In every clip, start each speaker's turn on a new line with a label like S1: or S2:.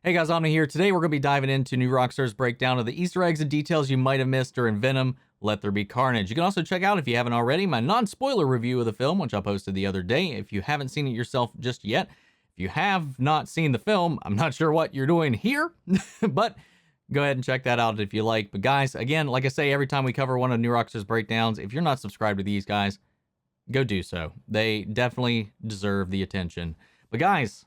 S1: Hey guys, Omni here. Today we're going to be diving into New Rockstar's breakdown of the Easter eggs and details you might have missed during Venom, Let There Be Carnage. You can also check out, if you haven't already, my non-spoiler review of the film, which I posted the other day. If you haven't seen it yourself just yet, if you have not seen the film, I'm not sure what you're doing here, but go ahead and check that out if you like. But guys, again, like I say, every time we cover one of New Rockstar's breakdowns, if you're not subscribed to these guys, go do so. They definitely deserve the attention. But guys,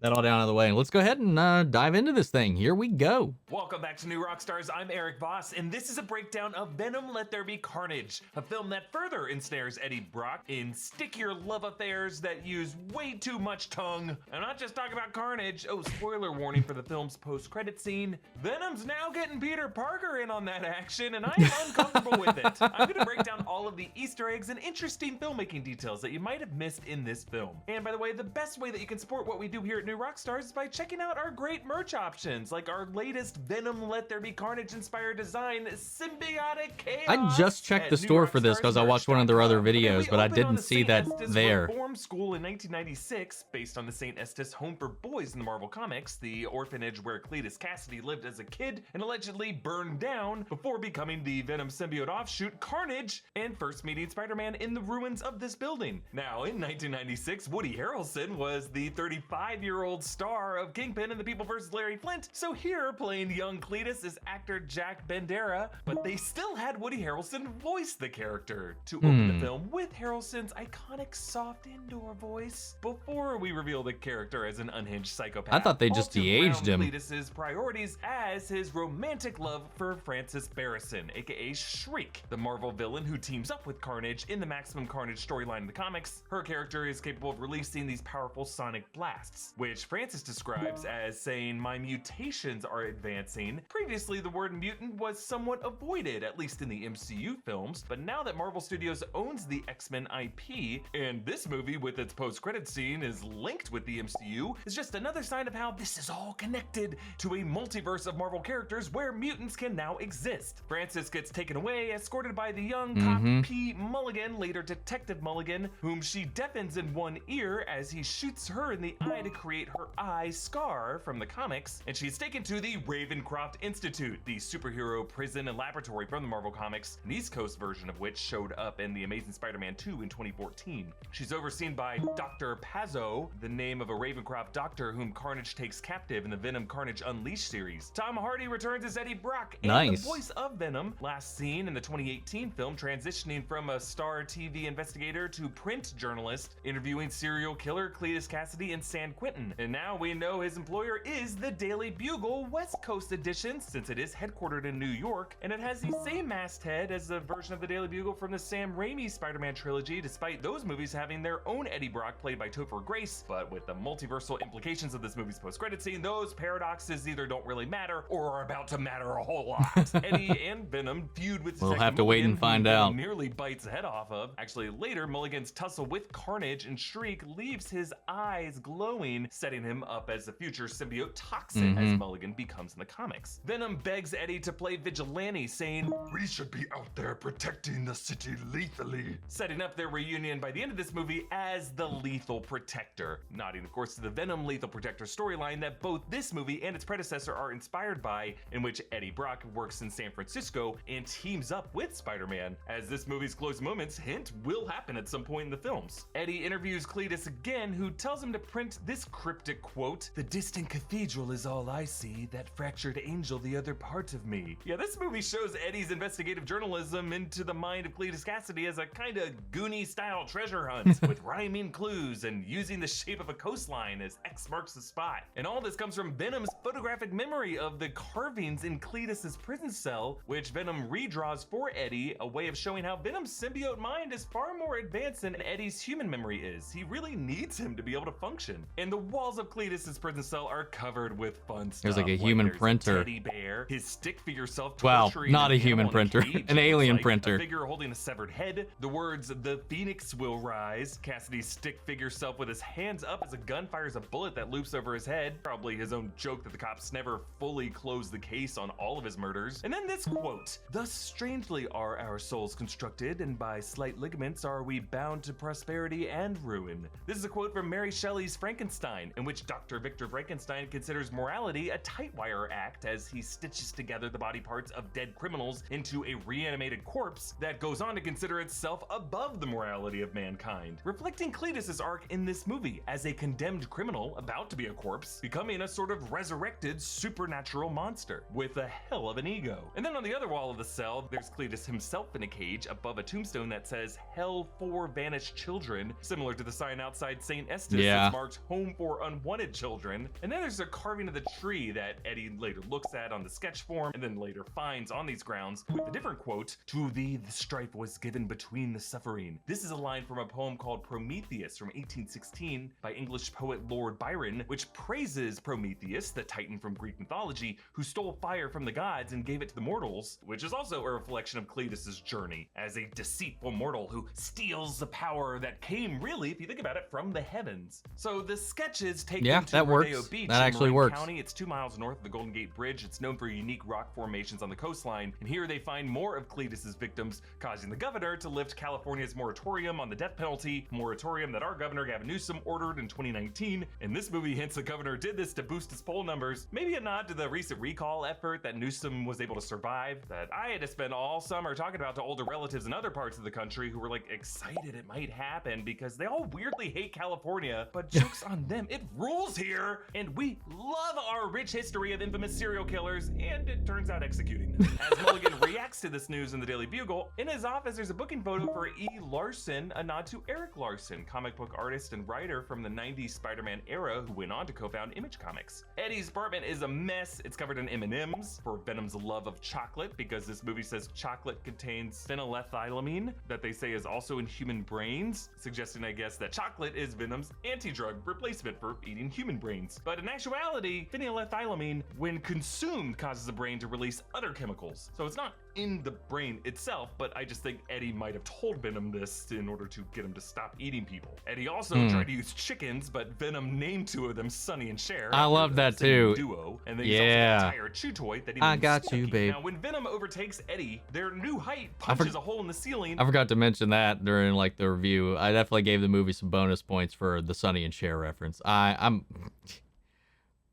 S1: that all down out of the way. Let's go ahead and dive into this thing. Here we go.
S2: Welcome back to New Rockstars. I'm Eric Voss, and this is a breakdown of Venom, Let There Be Carnage, a film that further ensnares Eddie Brock in stickier love affairs that use way too much tongue. I'm not just talking about Carnage. Oh, spoiler warning for the film's post-credit scene. Venom's now getting Peter Parker in on that action, and I am uncomfortable with it. I'm going to break down all of the Easter eggs and interesting filmmaking details that you might have missed in this film. And by the way, the best way that you can support what we do here at New Rockstars is by checking out our great merch options, like our latest Venom Let There Be Carnage inspired design, Symbiotic Chaos.
S1: I just checked the store for this because I watched one of their other videos, but I didn't see that there.
S2: Reform School in 1996, based on the St. Estes home for boys in the Marvel Comics, the orphanage where Cletus Cassidy lived as a kid and allegedly burned down before becoming the Venom symbiote offshoot Carnage and first meeting Spider-Man in the ruins of this building. Now, in 1996, Woody Harrelson was the 35-year-old star of Kingpin and The People vs. Larry Flint, so here playing young Cletus is actor Jack Bandera, but they still had Woody Harrelson voice the character to open the film with Harrelson's iconic soft indoor voice before we reveal the character as an unhinged psychopath.
S1: I thought they just de-aged him.
S2: Cletus's priorities as his romantic love for Frances Barrison, aka Shriek, the Marvel villain who teams up with Carnage in the Maximum Carnage storyline in the comics. Her character is capable of releasing these powerful sonic blasts, which Frances describes as saying, "My mutations are advancing." Previously, the word mutant was somewhat avoided, at least in the MCU films, but now that Marvel Studios owns the X-Men IP, and this movie with its post-credit scene is linked with the MCU, is just another sign of how this is all connected to a multiverse of Marvel characters where mutants can now exist. Frances gets taken away, escorted by the young cop P. Mulligan, later Detective Mulligan, whom she deafens in one ear as he shoots her in the eye to create her eye scar from the comics, and she's taken to the Ravencroft Institute, the superhero prison and laboratory from the Marvel Comics, an East Coast version of which showed up in The Amazing Spider-Man 2 in 2014. She's overseen by Dr. Pazzo, the name of a Ravencroft doctor whom Carnage takes captive in the Venom Carnage Unleashed series. Tom Hardy returns as Eddie Brock and the voice of Venom, last seen in the 2018 film, transitioning from a star TV investigator to print journalist, interviewing serial killer Cletus Cassidy in San Quentin. And now we know his employer is the Daily Bugle West Coast edition, since it is headquartered in New York, and it has the same masthead as the version of the Daily Bugle from the Sam Raimi Spider-Man trilogy, despite those movies having their own Eddie Brock played by Topher Grace. But with the multiversal implications of this movie's post-credit scene, those paradoxes either don't really matter or are about to matter a whole lot. Eddie and Venom feud with
S1: We'll have to wait and find out.
S2: Nearly bites the head off of. Actually, later, Mulligan's tussle with Carnage and Shriek leaves his eyes glowing, setting him up as the future symbiote Toxin as Mulligan becomes in the comics. Venom begs Eddie to play vigilante, saying, "We should be out there protecting the city lethally," setting up their reunion by the end of this movie as the Lethal Protector, nodding of course to the Venom Lethal Protector storyline that both this movie and its predecessor are inspired by, in which Eddie Brock works in San Francisco and teams up with Spider-Man, as this movie's close moments hint will happen at some point in the films. Eddie interviews Cletus again, who tells him to print this cryptic quote, "The distant cathedral is all I see, that fractured angel the other part of me." Yeah, this movie shows Eddie's investigative journalism into the mind of Cletus Cassidy as a kind of Goonie-style treasure hunt, with rhyming clues and using the shape of a coastline as X marks the spot. And all this comes from Venom's photographic memory of the carvings in Cletus's prison cell, which Venom redraws for Eddie, a way of showing how Venom's symbiote mind is far more advanced than Eddie's human memory is. He really needs him to be able to function. And the walls of Cletus's prison cell are covered with fun stuff.
S1: There's like a human printer.
S2: Teddy bear, his stick figure self
S1: Wow,
S2: torturing
S1: not a
S2: an
S1: human
S2: animal in
S1: printer,
S2: cage.
S1: an alien
S2: Like
S1: printer.
S2: A figure holding a severed head. The words, "The Phoenix will rise." Cassidy's stick figure self with his hands up as a gun fires a bullet that loops over his head. Probably his own joke that the cops never fully closed the case on all of his murders. And then this quote, "Thus strangely are our souls constructed, and by slight ligaments are we bound to prosperity and ruin." This is a quote from Mary Shelley's Frankenstein. Frankenstein, in which Dr. Victor Frankenstein considers morality a tight wire act as he stitches together the body parts of dead criminals into a reanimated corpse that goes on to consider itself above the morality of mankind, reflecting Cletus's arc in this movie as a condemned criminal about to be a corpse, becoming a sort of resurrected supernatural monster with a hell of an ego. And then on the other wall of the cell, there's Cletus himself in a cage above a tombstone that says "Hell for Vanished Children," similar to the sign outside St. Estes that's marked "Home for Unwanted Children." And then there's a carving of the tree that Eddie later looks at on the sketch form and then later finds on these grounds with a different quote: "To thee the strife was given between the suffering." This is a line from a poem called Prometheus from 1816 by English poet Lord Byron, which praises Prometheus, the titan from Greek mythology, who stole fire from the gods and gave it to the mortals, which is also a reflection of Cletus's journey as a deceitful mortal who steals the power that came, really, if you think about it, from the heavens. So the sketches take them to Rodeo Beach
S1: that actually
S2: in Marin
S1: works.
S2: County. It's 2 miles north of the Golden Gate Bridge. It's known for unique rock formations on the coastline, and here they find more of Cletus's victims, causing the governor to lift California's moratorium on the death penalty, moratorium that our governor Gavin Newsom ordered in 2019. And this movie hints the governor did this to boost his poll numbers, maybe a nod to the recent recall effort that Newsom was able to survive, that I had to spend all summer talking about to older relatives in other parts of the country who were like excited it might happen because they all weirdly hate California, but jokes on them, it rules here, and we love our rich history of infamous serial killers, and it turns out executing them. As Mulligan reacts to this news in the Daily Bugle, in his office there's a booking photo for E. Larson, a nod to Eric Larson, comic book artist and writer from the 90s Spider-Man era who went on to co-found Image Comics. Eddie's apartment is a mess. It's covered in M&Ms for Venom's love of chocolate, because this movie says chocolate contains phenylethylamine that they say is also in human brains, suggesting, I guess, that chocolate is Venom's anti-drug replacement for eating human brains. But in actuality, phenylethylamine, when consumed, causes the brain to release other chemicals. So it's not in the brain itself, but I just think Eddie might have told Venom this in order to get him to stop eating people. Eddie also tried to use chickens, but Venom named 2 of them Sonny and Cher.
S1: I love that too.
S2: Duo, and then he's also got a tire chew toy that he
S1: I
S2: named
S1: got
S2: Snooki.
S1: you, babe.
S2: Now, when Venom overtakes Eddie, their new height punches a hole in the ceiling.
S1: I forgot to mention that during like the review. I definitely gave the movie some bonus points for the Sonny and Cher reference. I'm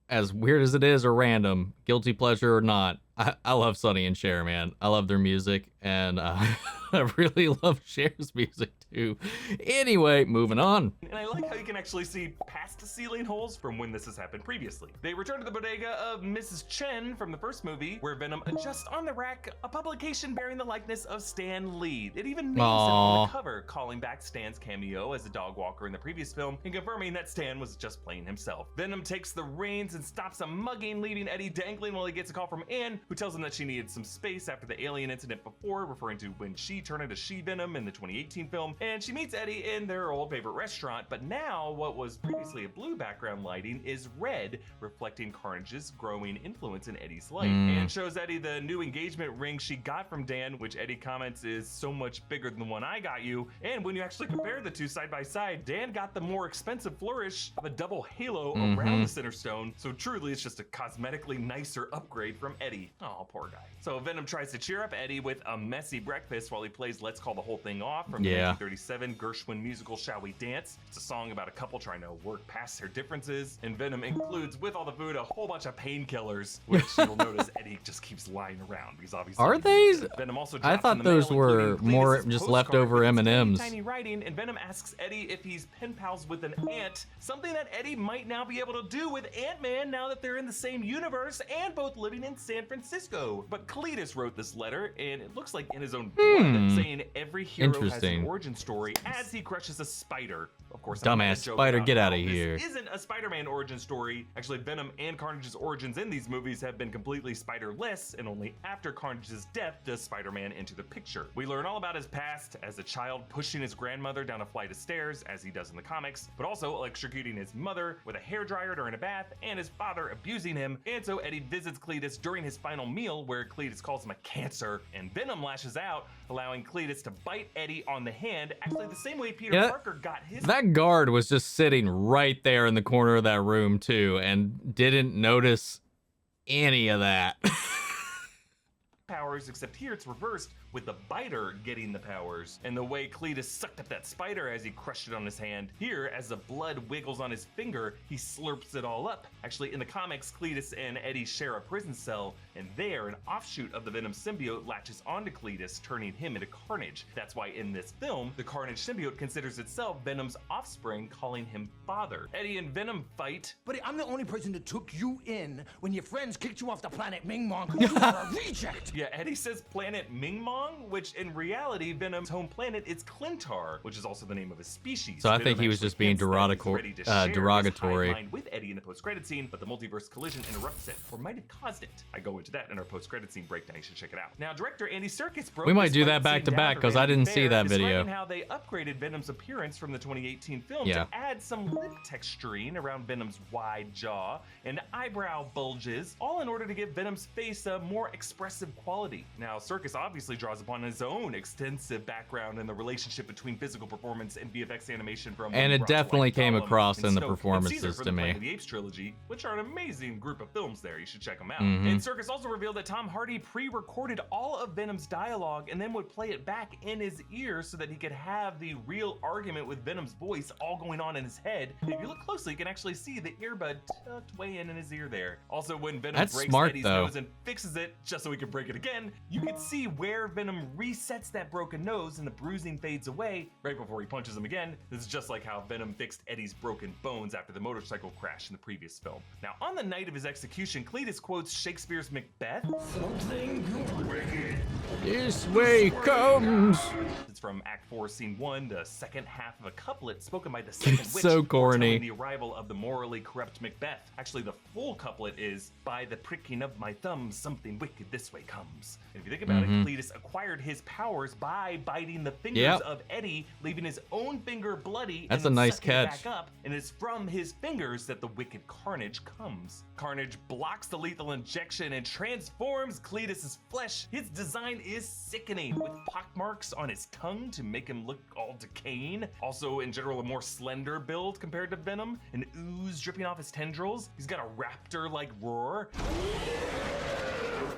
S1: as weird as it is or random, guilty pleasure or not, I love Sonny and Cher, man. I love their music, and I really love Cher's music too. Anyway, moving on.
S2: And I like how you can actually see past the ceiling holes from when this has happened previously. They return to the bodega of Mrs. Chen from the first movie, where Venom adjusts on the rack a publication bearing the likeness of Stan Lee. It even names him on the cover, calling back Stan's cameo as a dog walker in the previous film and confirming that Stan was just playing himself. Venom takes the reins and stops a mugging, leaving Eddie dangling while he gets a call from Anne, who tells him that she needed some space after the alien incident before, referring to when she turned into She-Venom in the 2018 film, and she meets Eddie in their old favorite restaurant, but now what was previously a blue background lighting is red, reflecting Carnage's growing influence in Eddie's life, and shows Eddie the new engagement ring she got from Dan, which Eddie comments is so much bigger than the one I got you, and when you actually compare the two side by side, Dan got the more expensive flourish of a double halo around the center stone, so truly it's just a cosmetically nicer upgrade from Eddie. Oh, poor guy. So Venom tries to cheer up Eddie with a messy breakfast while he plays Let's Call the Whole Thing Off from the 1937 Gershwin musical Shall We Dance. It's a song about a couple trying to work past their differences, and Venom includes with all the food a whole bunch of painkillers, which you'll notice Eddie just keeps lying around because obviously
S1: are they?
S2: Venom also
S1: I thought those were more just leftover M&Ms.
S2: Tiny writing, and Venom asks Eddie if he's pen pals with an ant, something that Eddie might now be able to do with Ant-Man now that they're in the same universe and both living in San Francisco. But Cletus wrote this letter, and it looks like in his own blood, saying every hero has an origin story as he crushes a spider. Of course,
S1: dumbass spider, get out of here.
S2: This isn't a Spider-Man origin story. Actually, Venom and Carnage's origins in these movies have been completely spider-less, and only after Carnage's death does Spider-Man enter the picture. We learn all about his past as a child pushing his grandmother down a flight of stairs, as he does in the comics, but also electrocuting his mother with a hairdryer during a bath, and his father abusing him. And so Eddie visits Cletus during his final meal, where Cletus calls him a cancer, and Venom lashes out, allowing Cletus to bite Eddie on the hand, actually the same way Peter Parker got his.
S1: That guard was just sitting right there in the corner of that room too, and didn't notice any of that.
S2: Powers, except here it's reversed, with the biter getting the powers. And the way Cletus sucked up that spider as he crushed it on his hand, here, as the blood wiggles on his finger, he slurps it all up. Actually, in the comics, Cletus and Eddie share a prison cell, and there, an offshoot of the Venom symbiote latches onto Cletus, turning him into Carnage. That's why in this film, the Carnage symbiote considers itself Venom's offspring, calling him father. Eddie and Venom fight.
S3: Buddy, I'm the only person that took you in when your friends kicked you off the planet Ming Mong because you were a reject.
S2: Yeah, Eddie says planet Ming Mong, which in reality, Venom's home planet is Clintar, which is also the name of his species.
S1: So I think he was just being derogatory.
S2: With Eddie in the post-credit scene, but the multiverse collision interrupts it, or might have caused it. I go into that in our post-credit scene breakdown. You should check it out. Now, director Andy Serkis broke.
S1: We might do that back to back because I didn't see that video.
S2: How they upgraded Venom's appearance from the 2018 film to add some lip texturing around Venom's wide jaw and eyebrow bulges, all in order to give Venom's face a more expressive quality. Now, Serkis obviously draws upon his own extensive background in the relationship between physical performance and VFX animation from.
S1: And it definitely came across in the performances to me.
S2: The Apes trilogy, which are an amazing group of films there. You should check them out. And Serkis also revealed that Tom Hardy pre-recorded all of Venom's dialogue and then would play it back in his ear so that he could have the real argument with Venom's voice all going on in his head. And if you look closely, you can actually see the earbud tucked way in his ear there. Also, when Venom breaks Eddie's nose and fixes it just so he can break it again, you can see where Venom resets that broken nose and the bruising fades away right before he punches him again. This is just like how Venom fixed Eddie's broken bones after the motorcycle crash in the previous film. Now, on the night of his execution, Cletus quotes Shakespeare's Macbeth.
S3: Something wicked.
S1: This way comes.
S2: It's from Act 4, Scene 1, the second half of a couplet spoken by the second witch.
S1: So corny.
S2: The arrival of the morally corrupt Macbeth. Actually, the full couplet is, by the pricking of my thumb, something wicked this way comes. And if you think about it, Cletus acquired his powers by biting the fingers of Eddie, leaving his own finger bloody.
S1: That's
S2: and
S1: a nice
S2: sucking it
S1: catch.
S2: back up, and it's from his fingers that the wicked Carnage comes. Carnage blocks the lethal injection and transforms Cletus's flesh. His design is sickening, with pockmarks on his tongue to make him look all decaying. Also, in general, a more slender build compared to Venom, an ooze dripping off his tendrils. He's got a raptor-like roar.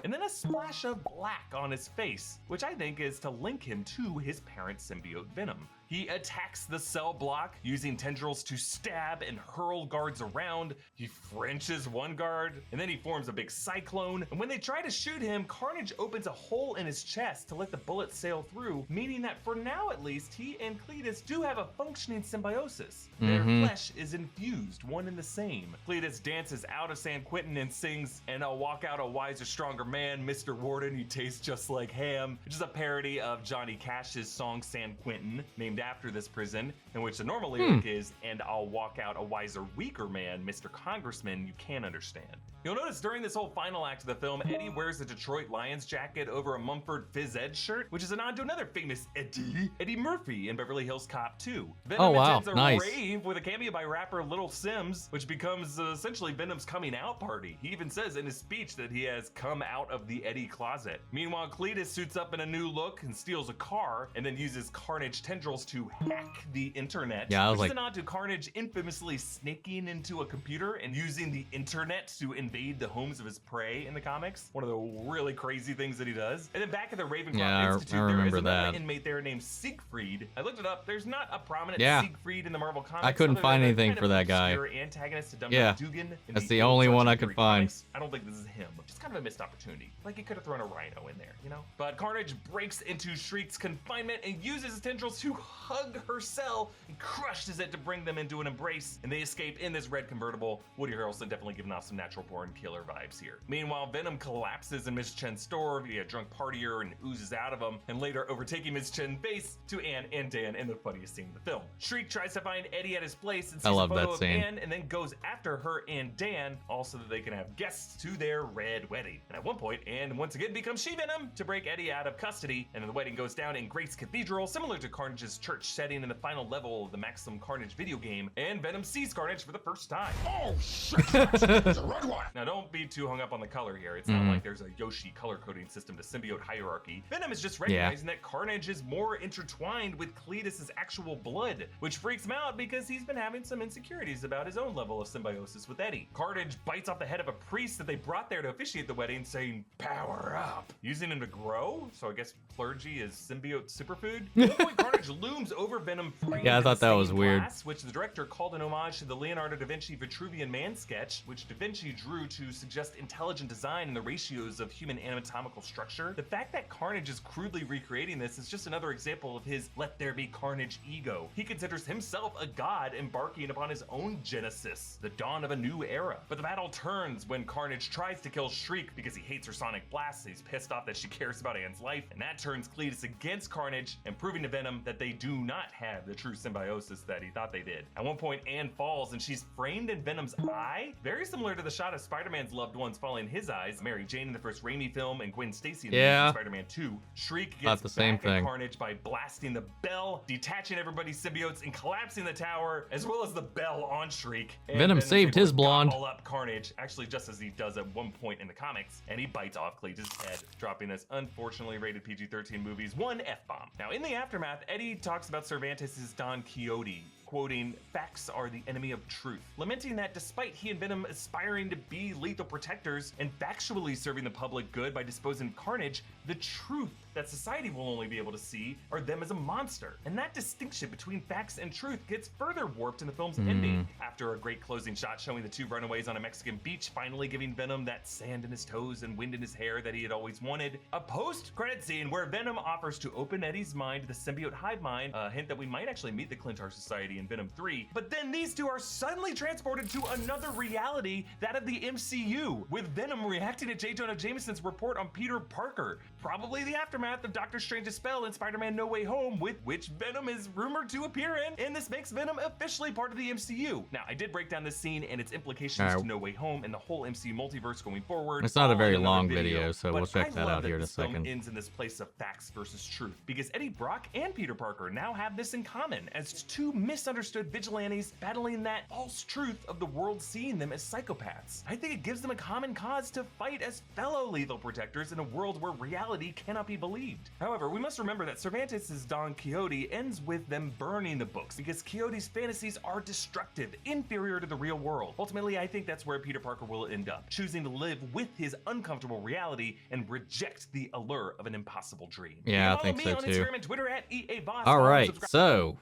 S2: And then a splash of black on his face, which I think is to link him to his parent symbiote Venom. He attacks the cell block using tendrils to stab and hurl guards around. He Frenches one guard, and then he forms a big cyclone. And when they try to shoot him, Carnage opens a hole in his chest to let the bullets sail through, meaning that for now at least, he and Cletus do have a functioning symbiosis. Their flesh is infused, one and the same. Cletus dances out of San Quentin and sings, "And I'll walk out a wiser, stronger man, Mr. Warden, you taste just like ham," which is a parody of Johnny Cash's song San Quentin, named after this prison, in which the normal lyric is, "And I'll walk out a wiser, weaker man, Mr. Congressman, you can't understand." You'll notice during this whole final act of the film, Eddie wears a Detroit Lions jacket over a Mumford Phys Ed shirt, which is a nod to another famous Eddie Murphy in Beverly Hills Cop 2. Venom attends a rave with a cameo by rapper Little Sims, which becomes essentially Venom's coming out party. He even says in his speech that he has come out of the Eddie closet. Meanwhile, Cletus suits up in a new look and steals a car, and then uses Carnage tendrils to hack the internet.
S1: Yeah, I was
S2: which
S1: like,
S2: is a nod to Carnage infamously snaking into a computer and using the internet to invade the homes of his prey in the comics. One of the really crazy things that he does. And then back at the Ravencroft Institute, there is another inmate there named Siegfried. I looked it up. There's not a prominent Siegfried in the Marvel comics.
S1: I couldn't find anything for that guy.
S2: Antagonist to Dugan
S1: that's the only one I could find.
S2: Comics. I don't think this is him. Just kind of a missed opportunity. Like he could have thrown a rhino in there, you know? But Carnage breaks into Shriek's confinement and uses his tendrils to hug her cell and crushes it to bring them into an embrace, and they escape in this red convertible. Woody Harrelson definitely giving off some natural born killer vibes here. Meanwhile, Venom collapses in Miss Chen's store via a drunk partier and oozes out of him, and later overtaking Miss Chen base to Anne and Dan in the funniest scene of the film. Shriek tries to find Eddie at his place and sees a photo of Anne, and then goes after her and Dan, all so that they can have guests to their red wedding. And at one point, Anne once again becomes She-Venom to break Eddie out of custody, and then the wedding goes down in Grace Cathedral, similar to Carnage's church church setting in the final level of the Maximum Carnage video game, and Venom sees Carnage for the first time.
S3: Oh, shit! There's a red one!
S2: Now, don't be too hung up on the color here. It's not like there's a Yoshi color coding system to symbiote hierarchy. Venom is just recognizing that Carnage is more intertwined with Cletus's actual blood, which freaks him out because he's been having some insecurities about his own level of symbiosis with Eddie. Carnage bites off the head of a priest that they brought there to officiate the wedding, saying, "Power up," using him to grow. So I guess clergy is symbiote superfood. At one point, Carnage looms over Venom.
S1: Yeah, I thought that was weird.
S2: Which the director called an homage to the Leonardo da Vinci Vitruvian Man sketch, which da Vinci drew to suggest intelligent design and the ratios of human anatomical structure. The fact that Carnage is crudely recreating this is just another example of his "let there be carnage" ego. He considers himself a god embarking upon his own genesis, the dawn of a new era. But the battle turns when Carnage tries to kill Shriek because he hates her sonic blasts. He's pissed off that she cares about Anne's life, and that turns Cletus against Carnage and proving to Venom that they do not have the true symbiosis that he thought they did. At one point, Anne falls and she's framed in Venom's eye, very similar to the shot of Spider-Man's loved ones falling in his eyes. Mary Jane in the first Raimi film and Gwen Stacy in the Spider-Man 2. Shriek gets
S1: the same
S2: back
S1: thing.
S2: at Carnage by blasting the bell, detaching everybody's symbiotes, and collapsing the tower, as well as the bell on Shriek. And
S1: Venom
S2: Venom's
S1: saved
S2: able
S1: his
S2: to
S1: blonde.
S2: gobble up Carnage, actually just as he does at one point in the comics, and he bites off Cletus' head, dropping this unfortunately rated PG-13 movie's one F-bomb. Now, in the aftermath, Eddie talks about Cervantes' Don Quixote, quoting, "Facts are the enemy of truth," lamenting that despite he and Venom aspiring to be lethal protectors and factually serving the public good by disposing of Carnage, the truth that society will only be able to see are them as a monster. And that distinction between facts and truth gets further warped in the film's ending. After a great closing shot showing the two runaways on a Mexican beach, finally giving Venom that sand in his toes and wind in his hair that he had always wanted, a post-credit scene where Venom offers to open Eddie's mind to the symbiote hive mind, a hint that we might actually meet the Clintar Society in Venom 3, but then these two are suddenly transported to another reality, that of the MCU, with Venom reacting to J. Jonah Jameson's report on Peter Parker, probably the aftermath of Doctor Strange's spell in Spider-Man No Way Home, with which Venom is rumored to appear in, and this makes Venom officially part of the MCU. Now, I did break down this scene and its implications to No Way Home and the whole MCU multiverse going forward.
S1: It's not a very
S2: in another
S1: long video, so we'll check that out here in a second.
S2: Film ends in this place of facts versus truth, because Eddie Brock and Peter Parker now have this in common as two misunderstood vigilantes battling that false truth of the world seeing them as psychopaths. I think it gives them a common cause to fight as fellow lethal protectors in a world where reality cannot be believed. However, we must remember that Cervantes' Don Quixote ends with them burning the books because Quixote's fantasies are destructive, inferior to the real world. Ultimately, I think that's where Peter Parker will end up, choosing to live with his uncomfortable reality and reject the allure of an impossible dream.
S1: Yeah, I think so
S2: Follow me on
S1: too.
S2: Instagram and Twitter at EAVoss.
S1: All right, so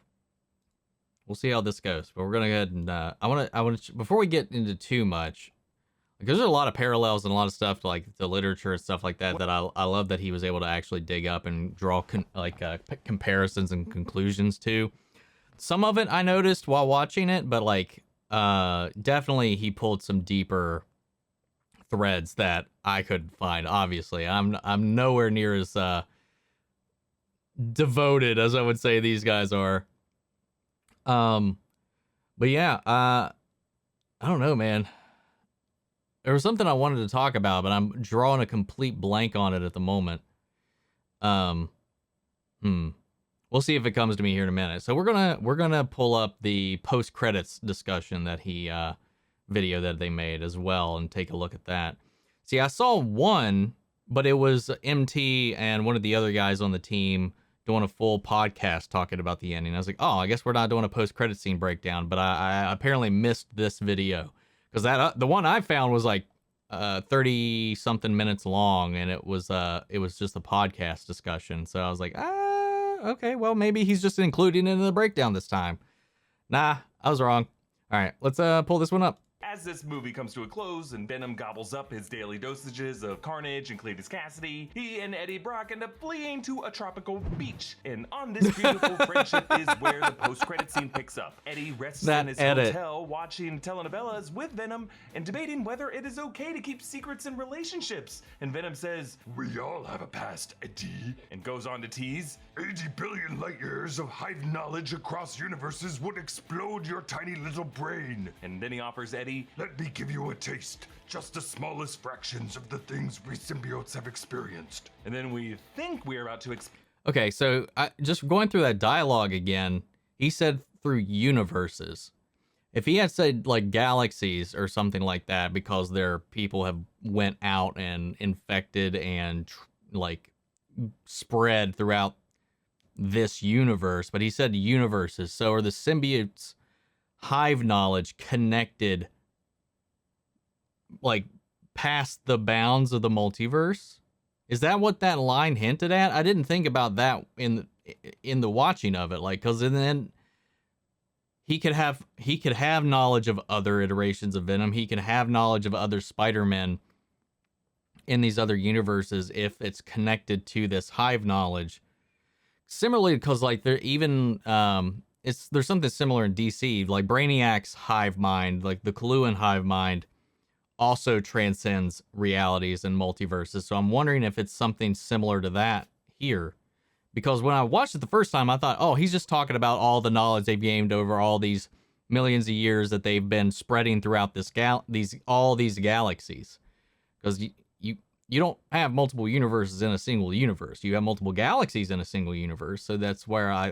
S1: we'll see how this goes, but we're gonna go ahead and I want to before we get into too much, because there's a lot of parallels and a lot of stuff like the literature and stuff like that that I love that he was able to actually dig up and draw comparisons and conclusions to. Some of it I noticed while watching it, but like definitely he pulled some deeper threads that I couldn't find. Obviously, I'm nowhere near as devoted as I would say these guys are. But yeah, I don't know, man. There was something I wanted to talk about, but I'm drawing a complete blank on it at the moment. We'll see if it comes to me here in a minute. So we're gonna pull up the post credits discussion that he video that they made as well and take a look at that. See, I saw one, but it was MT and one of the other guys on the team doing a full podcast talking about the ending. I was like, oh, I guess we're not doing a post credit scene breakdown, but I apparently missed this video because that the one I found was like 30 something minutes long, and it was just a podcast discussion. So I was like, okay, well maybe he's just including it in the breakdown this time. Nah, I was wrong. All right, let's pull this one up.
S2: As this movie comes to a close and Venom gobbles up his daily dosages of Carnage and Cletus Cassidy, he and Eddie Brock end up fleeing to a tropical beach. And on this beautiful friendship is where the post-credit scene picks up. Eddie rests in his hotel watching telenovelas with Venom and debating whether it is okay to keep secrets in relationships. And Venom says,
S3: We all have a past, Eddie.
S2: and goes on to tease,
S3: 80 billion light years of hive knowledge across universes would explode your tiny little brain.
S2: and then he offers Eddie,
S3: Let me give you a taste, just the smallest fractions of the things we symbiotes have experienced.
S2: and then we think we're about to
S1: Okay, so just going through that dialogue again, he said through universes. If he had said like galaxies or something like that, because their people have went out and infected and like spread throughout this universe, but he said universes. So are the symbiotes' hive knowledge connected like past the bounds of the multiverse? Is that what that line hinted at? I didn't think about that in the watching of it, like, because then he could have knowledge of other iterations of Venom. He can have knowledge of other Spider-Men in these other universes if it's connected to this hive knowledge. Similarly, because like there's something similar in DC, like Brainiac's hive mind, like the Kaluan hive mind, also transcends realities and multiverses. So I'm wondering if it's something similar to that here. Because when I watched it the first time, I thought, oh, he's just talking about all the knowledge they've gained over all these millions of years that they've been spreading throughout this all these galaxies. Because you don't have multiple universes in a single universe. You have multiple galaxies in a single universe. So that's where I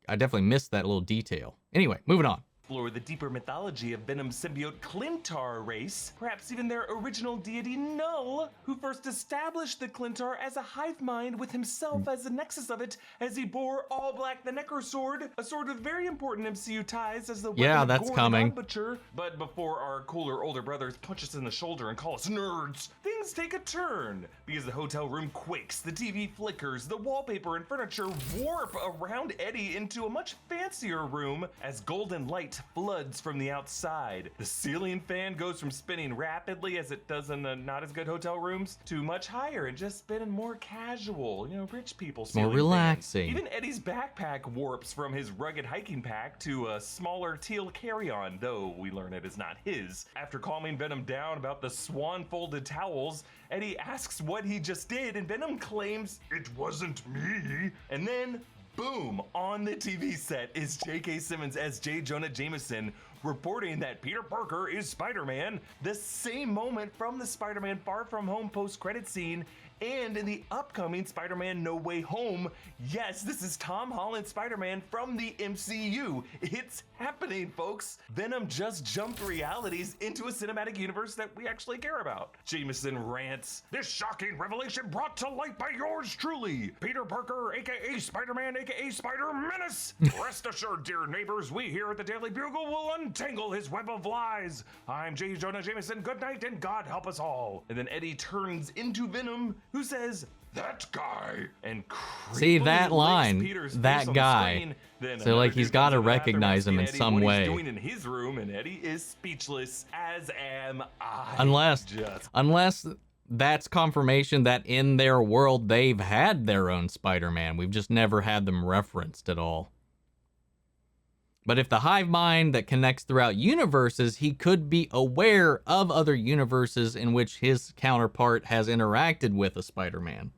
S1: definitely missed that little detail. Anyway, moving on.
S2: Explore the deeper mythology of Venom's symbiote Clintar race, perhaps even their original deity Null, who first established the Clintar as a hive mind with himself as the nexus of it, as he bore All Black the Necrosword, a sword with very important MCU ties as the weapon of
S1: that's
S2: Gore
S1: coming.
S2: the God Butcher. But before our cooler older brothers punch us in the shoulder and call us nerds, things take a turn, because the hotel room quakes, the TV flickers, the wallpaper and furniture warp around Eddie into a much fancier room as golden light floods from the outside. The ceiling fan goes from spinning rapidly, as it does in the not as good hotel rooms, to much higher and just spinning more casual, rich people ceiling
S1: more relaxing.
S2: fans. Even Eddie's backpack warps from his rugged hiking pack to a smaller teal carry-on, though we learn it is not his. After calming Venom down about the swan-folded towels, Eddie asks what he just did, and Venom claims, "It wasn't me." And then boom, on the TV set is J.K. Simmons as J. Jonah Jameson reporting that Peter Parker is Spider-Man, the same moment from the Spider-Man Far From Home post-credit scene and in the upcoming Spider-Man No Way Home. Yes, this is Tom Holland's Spider-Man from the MCU. It's happening, folks. Venom just jumped realities into a cinematic universe that we actually care about. Jameson rants, "This shocking revelation brought to light by yours truly, Peter Parker, aka Spider-Man, aka Spider-Menace. Rest assured, dear neighbors, we here at the Daily Bugle will untangle his web of lies. I'm J. Jonah Jameson. Good night and God help us all." And then Eddie turns into Venom, who says, "That guy," and
S1: see that line,
S2: Peter's
S1: that
S2: face on
S1: guy.
S2: the screen. Then
S1: So like
S2: another
S1: he's
S2: dude
S1: got
S2: comes
S1: to
S2: in the bathroom
S1: recognize him in
S2: asking
S1: some
S2: Eddie what
S1: way.
S2: he's doing in his room, and Eddie is speechless, as am I.
S1: Unless that's confirmation that in their world they've had their own Spider-Man. We've just never had them referenced at all. But if the hive mind that connects throughout universes, he could be aware of other universes in which his counterpart has interacted with a Spider-Man.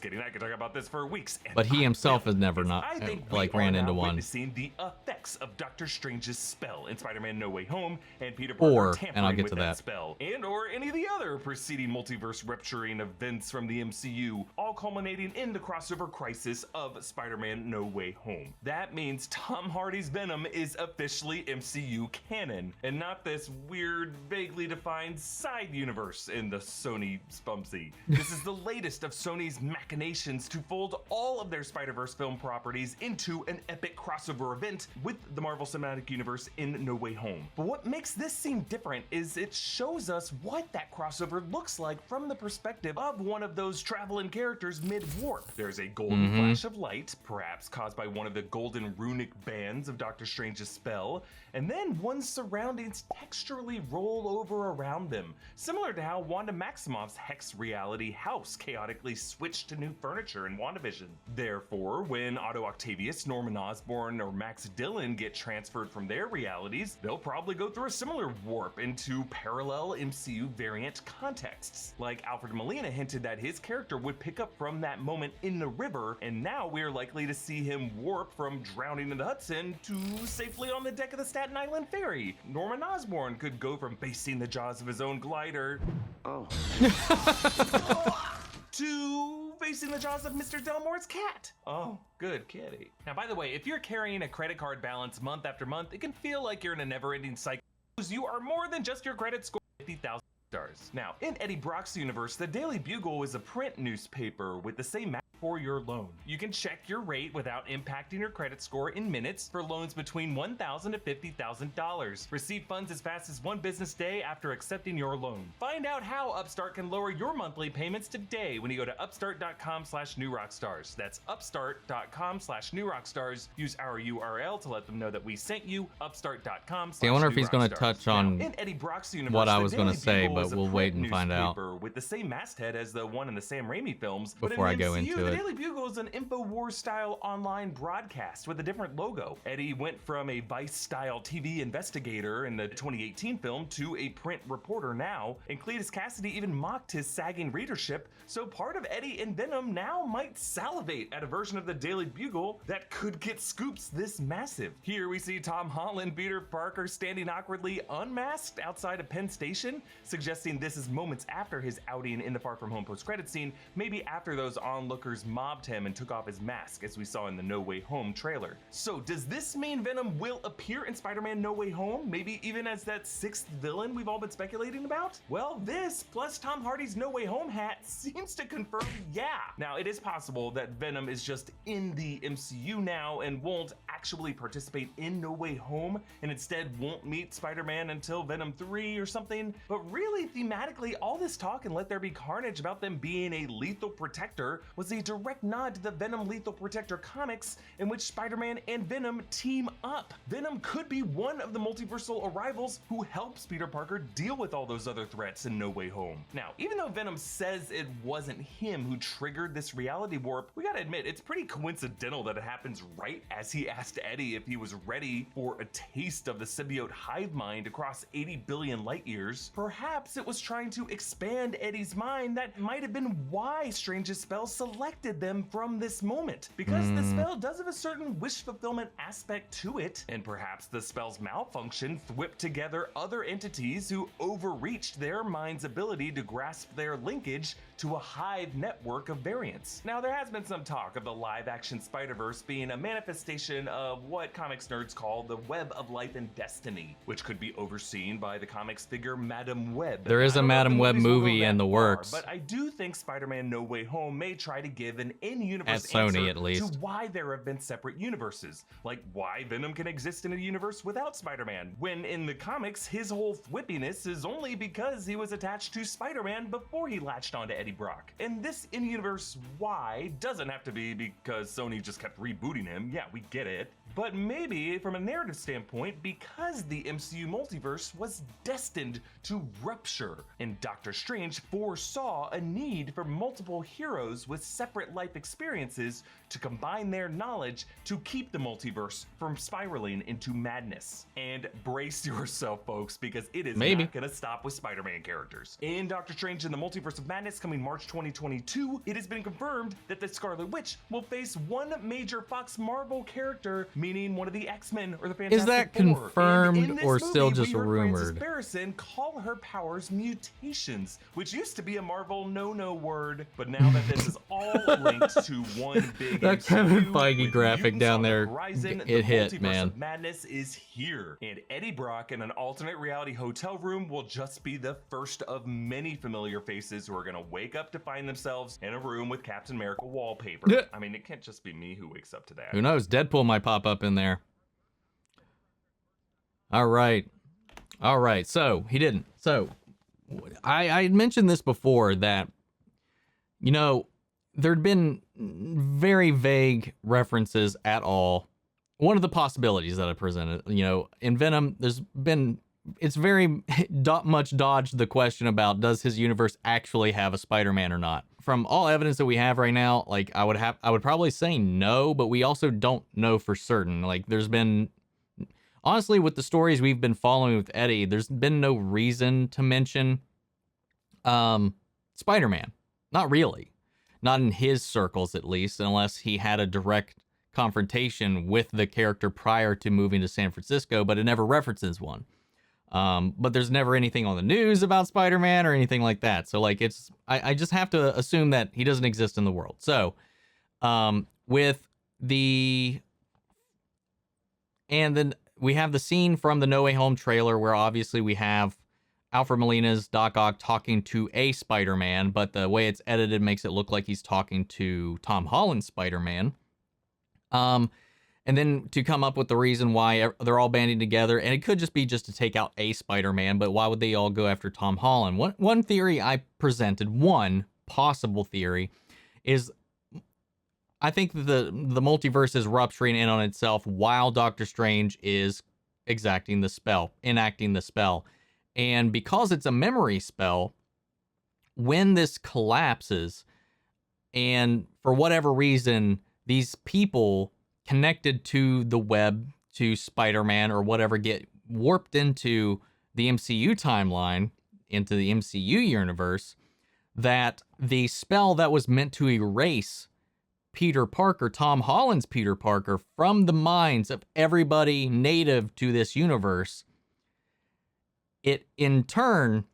S2: Kidding, I could talk about this for weeks.
S1: But he himself has never ran into one.
S2: Witnessing the effects of Doctor Strange's spell in Spider-Man No Way Home, and Peter Parker tampering with that spell, and or any of the other preceding multiverse rupturing events from the MCU, all culminating in the crossover crisis of Spider-Man No Way Home. That means Tom Hardy's Venom is officially MCU canon, and not this weird, vaguely defined side universe in the Sony spumsy. This is the latest of Sony's machinations to fold all of their Spider-Verse film properties into an epic crossover event with the Marvel Cinematic Universe in No Way Home. But what makes this seem different is it shows us what that crossover looks like from the perspective of one of those traveling characters mid-warp. There's a golden flash of light, perhaps caused by one of the golden runic bands of Doctor Strange's spell, and then one's surroundings texturally roll over around them, similar to how Wanda Maximoff's Hex reality house chaotically switched to new furniture in WandaVision. Therefore, when Otto Octavius, Norman Osborn, or Max Dillon get transferred from their realities, they'll probably go through a similar warp into parallel MCU variant contexts. Like Alfred Molina hinted that his character would pick up from that moment in the river, and now we're likely to see him warp from drowning in the Hudson to safely on the deck of the Staten Island ferry. Norman Osborn could go from basting the jaws of his own glider to facing the jaws of Mr. Delmore's cat. Oh, good kitty. Now, by the way, if you're carrying a credit card balance month after month, it can feel like you're in a never-ending cycle. You are more than just your credit score, 50,000 stars. Now, in Eddie Brock's universe, the Daily Bugle is a print newspaper with the same map for your loan. You can check your rate without impacting your credit score in minutes for loans between $1,000 to $50,000. Receive funds as fast as one business day after accepting your loan. Find out how Upstart can lower your monthly payments today when you go to upstart.com/newrockstars. That's upstart.com/newrockstars. Use our URL to let them know that we sent you. Upstart.com/newrockstars.
S1: See, I wonder if he's going to touch on
S2: in Eddie Brock's universe,
S1: what I was going to
S2: Daily
S1: say,
S2: Bugle
S1: but
S2: is a
S1: we'll wait
S2: print
S1: and find out
S2: newspaper with the same masthead as the one in the Sam Raimi films.
S1: before I go
S2: MCU,
S1: into
S2: the
S1: it.
S2: Daily Bugle is an InfoWars-style online broadcast with a different logo. Eddie went from a Vice-style TV investigator in the 2018 film to a print reporter now, and Cletus Cassidy even mocked his sagging readership, so part of Eddie and Venom now might salivate at a version of the Daily Bugle that could get scoops this massive. Here we see Tom Holland, Peter Parker standing awkwardly unmasked outside of Penn Station, suggesting this is moments after his outing in the Far From Home post-credit scene, maybe after those onlookers mobbed him and took off his mask, as we saw in the No Way Home trailer. So does this mean Venom will appear in Spider-Man No Way Home, maybe even as that sixth villain we've all been speculating about? Well, this, plus Tom Hardy's No Way Home hat, seems to confirm yeah. Now, it is possible that Venom is just in the MCU now and won't actually participate in No Way Home, and instead won't meet Spider-Man until Venom 3 or something, but really, thematically, all this talk in Let There Be Carnage about them being a lethal protector was a direct nod to the Venom Lethal Protector comics, in which Spider-Man and Venom team up. Venom could be one of the multiversal arrivals who helps Peter Parker deal with all those other threats in No Way Home. Now, even though Venom says it wasn't him who triggered this reality warp, we gotta admit, it's pretty coincidental that it happens right as he asked Eddie if he was ready for a taste of the symbiote hive mind across 80 billion light years. Perhaps it was trying to expand Eddie's mind. That might have been why Strange's spell selected them from this moment, because the spell does have a certain wish fulfillment aspect to it, and perhaps the spell's malfunction whipped together other entities who overreached their mind's ability to grasp their linkage to a hive network of variants. Now, there has been some talk of the live-action Spider-Verse being a manifestation of what comics nerds call the Web of Life and Destiny, which could be overseen by the comics figure Madam Web.
S1: There is a Madam Web movie in the works.
S2: But I do think Spider-Man No Way Home may try to give an in-universe
S1: At Sony,
S2: answer
S1: at least,
S2: to why there have been separate universes, like why Venom can exist in a universe without Spider-Man, when in the comics his whole whippiness is only because he was attached to Spider-Man before he latched onto Eddie Brock. And this in-universe why doesn't have to be because Sony just kept rebooting him. Yeah, we get it. But maybe from a narrative standpoint, because the MCU multiverse was destined to rupture, and Doctor Strange foresaw a need for multiple heroes with separate life experiences to combine their knowledge to keep the multiverse from spiraling into madness. And brace yourself, folks, because it is not gonna stop with Spider-Man characters. In Doctor Strange in the Multiverse of Madness coming March 2022, it has been confirmed that the Scarlet Witch will face one major Fox Marvel character, meaning one of the X-Men or the Fantastic
S1: Is that
S2: Four.
S1: confirmed or still just
S2: we heard
S1: rumored?
S2: Frances Barrison call her powers mutations, which used to be a Marvel no-no word, but now that this is all linked to one big
S1: That
S2: MCU
S1: Kevin Feige
S2: with
S1: graphic
S2: mutants
S1: down
S2: on the
S1: there,
S2: horizon,
S1: it hit,
S2: the Multiverse
S1: man.
S2: of Madness is here, and Eddie Brock in an alternate reality hotel room will just be the first of many familiar faces who are gonna wake up to find themselves in a room with Captain America wallpaper.
S1: Yeah.
S2: I mean, it can't just be me who wakes up to that.
S1: Who knows? Deadpool might pop up in there. All right. So he didn't. So I mentioned this before that, you know, there'd been very vague references at all. One of the possibilities that I presented, you know, in Venom, it's very much dodged the question about does his universe actually have a Spider-Man or not. From all evidence that we have right now, like I would probably say no, but we also don't know for certain. Like there's been, honestly, with the stories we've been following with Eddie, there's been no reason to mention Spider-Man. Not really. Not in his circles, at least, unless he had a direct confrontation with the character prior to moving to San Francisco, but it never references one. But there's never anything on the news about Spider-Man or anything like that. So like I just have to assume that he doesn't exist in the world. So with the, and then we have the scene from the No Way Home trailer where obviously we have Alfred Molina's Doc Ock talking to a Spider-Man, but the way it's edited makes it look like he's talking to Tom Holland's Spider-Man. And then to come up with the reason why they're all banding together, and it could just be just to take out a Spider-Man, but why would they all go after Tom Holland? One theory I presented, one possible theory, is I think the multiverse is rupturing in on itself while Doctor Strange is enacting the spell. And because it's a memory spell, when this collapses, and for whatever reason, these people connected to the web, to Spider-Man or whatever, get warped into the MCU timeline, into the MCU universe, that the spell that was meant to erase Peter Parker, Tom Holland's Peter Parker, from the minds of everybody native to this universe, it in turn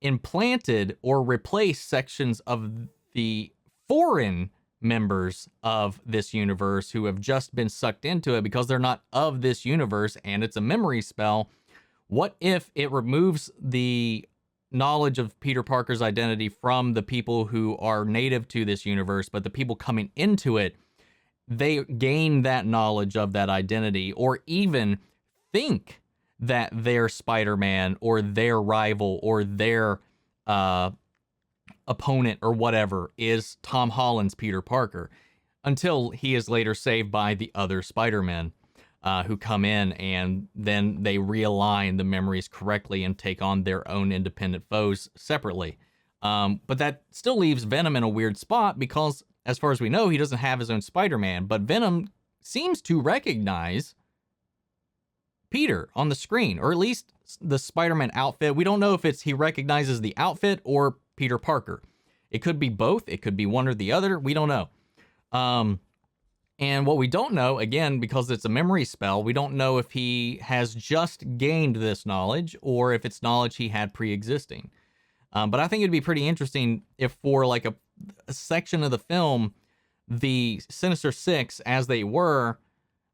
S1: implanted or replaced sections of the foreign members of this universe who have just been sucked into it because they're not of this universe and it's a memory spell. What if it removes the knowledge of Peter Parker's identity from the people who are native to this universe, but the people coming into it, they gain that knowledge of that identity, or even think that their Spider-Man or their rival or their opponent or whatever is Tom Holland's Peter Parker, until he is later saved by the other Spider-Men who come in, and then they realign the memories correctly and take on their own independent foes separately. But that still leaves Venom in a weird spot because, as far as we know, he doesn't have his own Spider-Man, but Venom seems to recognize Peter on the screen, or at least the Spider-Man outfit. We don't know if he recognizes the outfit or Peter Parker. It could be both. It could be one or the other. We don't know. And what we don't know, again, because it's a memory spell, we don't know if he has just gained this knowledge or if it's knowledge he had pre-existing. But I think it'd be pretty interesting if for like a section of the film, the Sinister Six, as they were,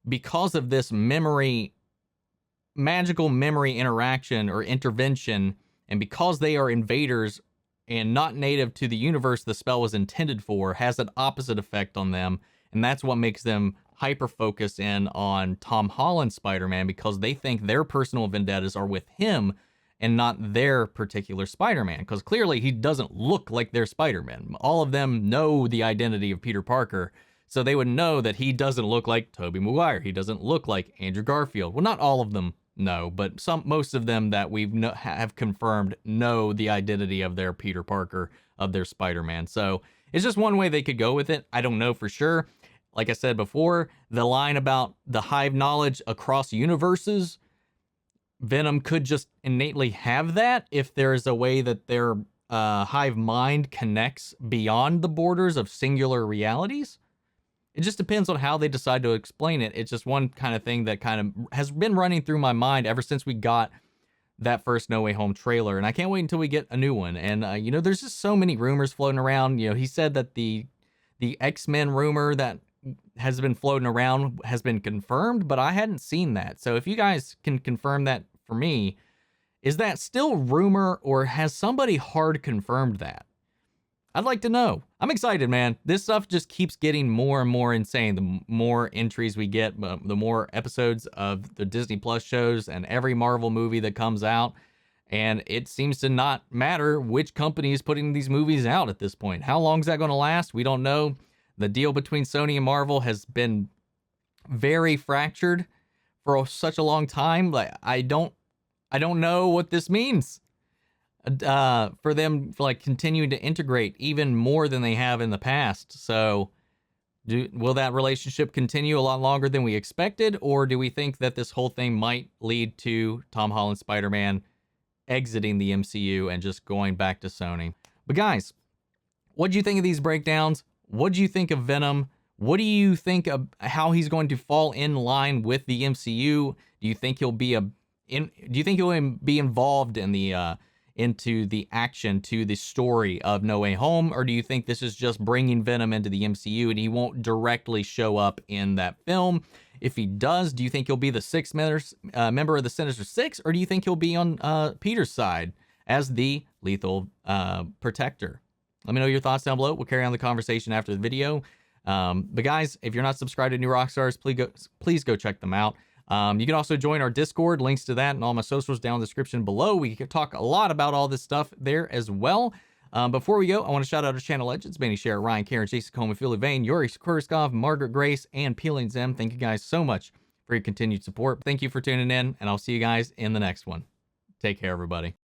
S1: because of this magical memory interaction or intervention, and because they are invaders and not native to the universe the spell was intended for, has an opposite effect on them. And that's what makes them hyper-focused in on Tom Holland's Spider-Man, because they think their personal vendettas are with him and not their particular Spider-Man, because clearly he doesn't look like their Spider-Man. All of them know the identity of Peter Parker, so they would know that he doesn't look like Tobey Maguire. He doesn't look like Andrew Garfield. Well, not all of them know, but most of them that have confirmed know the identity of their Peter Parker, of their Spider-Man. So it's just one way they could go with it. I don't know for sure. Like I said before, the line about the hive knowledge across universes, Venom could just innately have that if there is a way that their hive mind connects beyond the borders of singular realities. It just depends on how they decide to explain it. It's just one kind of thing that kind of has been running through my mind ever since we got that first No Way Home trailer, and I can't wait until we get a new one. And there's just so many rumors floating around. He said that the X-Men rumor that has been floating around has been confirmed, but I hadn't seen that. So if you guys can confirm that for me, is that still rumor, or has somebody hard confirmed that? I'd like to know. I'm excited, man. This stuff just keeps getting more and more insane. The more entries we get, the more episodes of the Disney Plus shows and every Marvel movie that comes out. And it seems to not matter which company is putting these movies out at this point. How long is that going to last? We don't know. The deal between Sony and Marvel has been very fractured for such a long time. Like, I don't know what this means. For them, like, continuing to integrate even more than they have in the past. So will that relationship continue a lot longer than we expected, or do we think that this whole thing might lead to Tom Holland's Spider-Man exiting the MCU and just going back to Sony? But guys, what do you think of these breakdowns? What do you think of Venom? What do you think of how he's going to fall in line with the MCU? Do you think he'll be do you think he'll be involved in the into the action to the story of No Way Home, or do you think this is just bringing Venom into the MCU and he won't directly show up in that film? If he does, do you think he'll be the sixth member of the Sinister Six, or do you think he'll be on Peter's side as the lethal protector? Let me know your thoughts down below. We'll carry on the conversation after the video. But guys, if you're not subscribed to New Rockstars, please go check them out. You can also join our Discord. Links to that and all my socials down in the description below. We can talk a lot about all this stuff there as well. Before we go, I want to shout out our channel legends, Benny Share, Ryan, Karen, Jason Coleman, Philly Vane, Yuri Kurskov, Margaret Grace, and Peeling Zem. Thank you guys so much for your continued support. Thank you for tuning in, and I'll see you guys in the next one. Take care, everybody.